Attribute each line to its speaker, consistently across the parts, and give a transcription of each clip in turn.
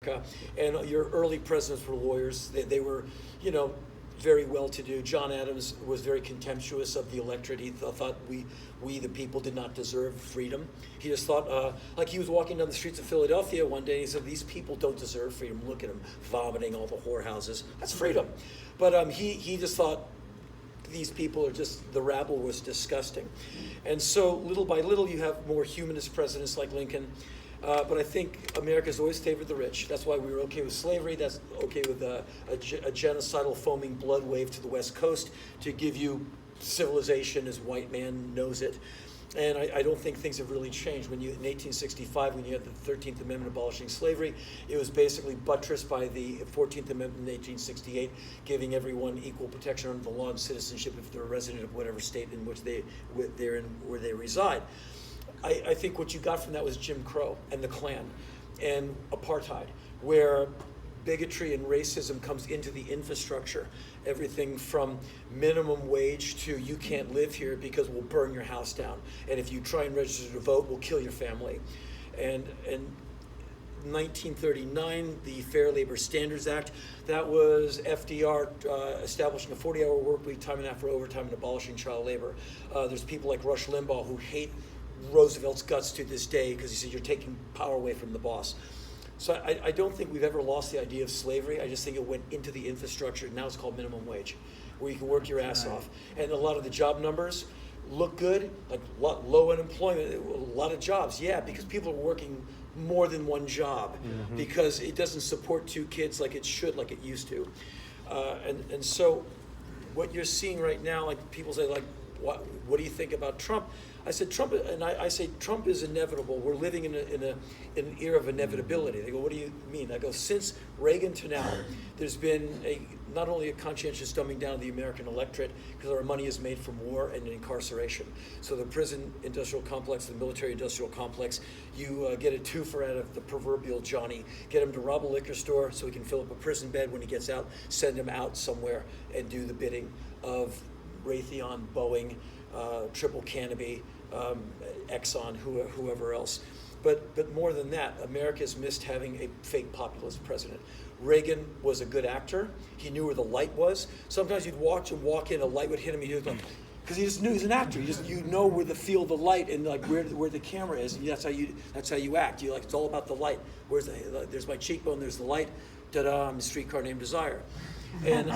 Speaker 1: America. And your early presidents were lawyers. They were, you know, very well-to-do. John Adams was very contemptuous of the electorate. He thought we the people did not deserve freedom. He just thought, like he was walking down the streets of Philadelphia one day, and he said, these people don't deserve freedom. Look at them vomiting all the whorehouses. That's freedom. But he just thought these people are just, the rabble was disgusting. And so little by little you have more humanist presidents like Lincoln. But I think America's always favored the rich. That's why we were okay with slavery. That's okay with a genocidal foaming blood wave to the West Coast to give you civilization as white man knows it. And I don't think things have really changed. In 1865, when you had the 13th Amendment abolishing slavery, it was basically buttressed by the 14th Amendment in 1868, giving everyone equal protection under the law and citizenship if they're a resident of whatever state in which where they reside. I think what you got from that was Jim Crow and the Klan and apartheid, where bigotry and racism comes into the infrastructure. Everything from minimum wage to you can't live here because we'll burn your house down. And if you try and register to vote, we'll kill your family. And 1939, the Fair Labor Standards Act, that was FDR establishing a 40-hour work week, time and a half for overtime, and abolishing child labor. There's people like Rush Limbaugh who hate Roosevelt's guts to this day because he said you're taking power away from the boss. So I don't think we've ever lost the idea of slavery. I just think it went into the infrastructure. Now it's called minimum wage, where you can work your ass off. And a lot of the job numbers look good, like low unemployment, a lot of jobs. Yeah, because people are working more than one job because it doesn't support two kids like it should, like it used to. And so what you're seeing right now, like people say, like, what do you think about Trump? I said Trump, and I say Trump is inevitable. We're living in an era of inevitability. They go, what do you mean? I go, since Reagan to now, there's been not only a conscientious dumbing down of the American electorate, because our money is made from war and incarceration. So the prison industrial complex, the military industrial complex, you get a twofer out of the proverbial Johnny. Get him to rob a liquor store so he can fill up a prison bed. When he gets out, send him out somewhere and do the bidding of Raytheon, Boeing, Triple Canopy, Exxon, whoever else. But more than that, America's missed having a fake populist president. Reagan was a good actor. He knew where the light was. Sometimes you'd watch him walk in, a light would hit him, he'd like, because he just knew he's an actor. You know where the feel of the light and like where the camera is, and that's how you act. You like, it's all about the light. There's my cheekbone, there's the light. Ta-da! I'm a streetcar named Desire. And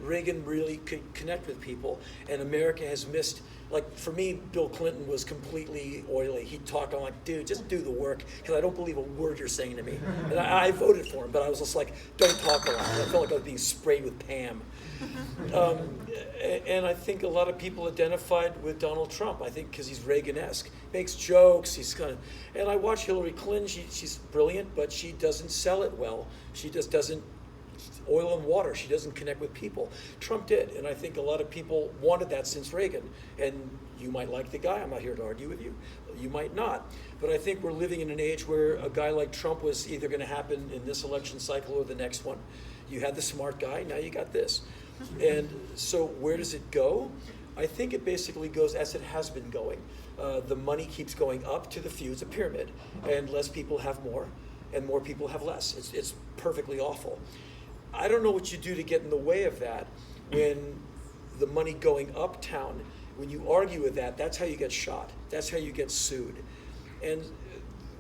Speaker 1: Reagan really could connect with people, and America has missed. Like for me, Bill Clinton was completely oily. He'd talk, I'm like, dude, just do the work, because I don't believe a word you're saying to me. And I voted for him, but I was just like, don't talk a lot. I felt like I was being sprayed with Pam. And I think a lot of people identified with Donald Trump. I think because he's Reagan-esque, makes jokes. He's kind of. And I watch Hillary Clinton. She's brilliant, but she doesn't sell it well. She just doesn't. Oil and water. She doesn't connect with people. Trump did, and I think a lot of people wanted that since Reagan. And you might like the guy. I'm not here to argue with you. You might not. But I think we're living in an age where a guy like Trump was either going to happen in this election cycle or the next one. You had the smart guy. Now you got this. And so where does it go? I think it basically goes as it has been going. The money keeps going up to the few. It's a pyramid, and less people have more, and more people have less. It's perfectly awful. I don't know what you do to get in the way of that when the money going uptown, when you argue with that, that's how you get shot. That's how you get sued. And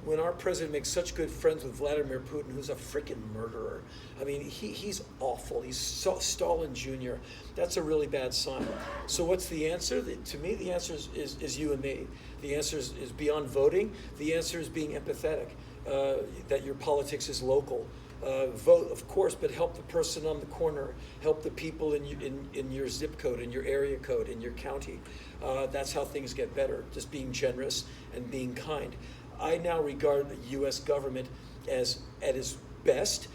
Speaker 1: when our president makes such good friends with Vladimir Putin, who's a freaking murderer, I mean, he's awful. He's Stalin Jr. That's a really bad sign. So what's the answer? To me, the answer is you and me. The answer is beyond voting. The answer is being empathetic, that your politics is local. Vote, of course, but help the person on the corner, help the people in your zip code, in your area code, in your county. That's how things get better, just being generous and being kind. I now regard the U.S. government as, at its best,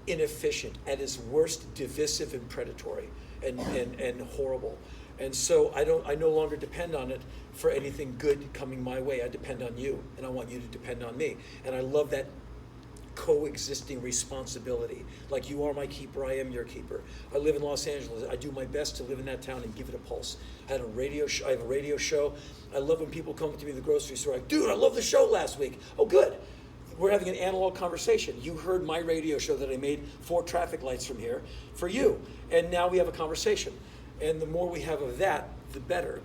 Speaker 1: inefficient, at its worst, divisive and predatory and horrible. And so I no longer depend on it for anything good coming my way. I depend on you, and I want you to depend on me. And I love that coexisting responsibility. Like, you are my keeper, I am your keeper. I live in Los Angeles. I do my best to live in that town and give it a pulse. I have a radio show. I love when people come to me in the grocery store like, dude, I love the show last week. Oh, good. we're having an analog conversation. You heard my radio show that I made 4 traffic lights from here for you. And now we have a conversation. And the more we have of that, the better.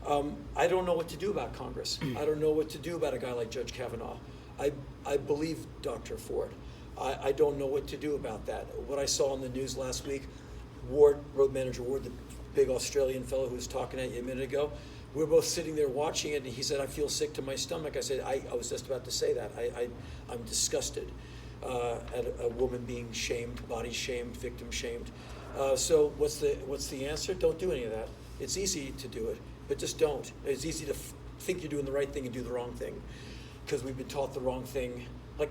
Speaker 1: I don't know what to do about Congress. I don't know what to do about a guy like Judge Kavanaugh. I believe Dr. Ford. I don't know what to do about that. What I saw on the news last week, Ward, Road Manager Ward, the big Australian fellow who was talking at you a minute ago, we were both sitting there watching it, and he said, I feel sick to my stomach. I said, I was just about to say that. I'm disgusted at a woman being shamed, body shamed, victim shamed. So what's the answer? Don't do any of that. It's easy to do it, but just don't. It's easy to think you're doing the right thing and do the wrong thing, because we've been taught the wrong thing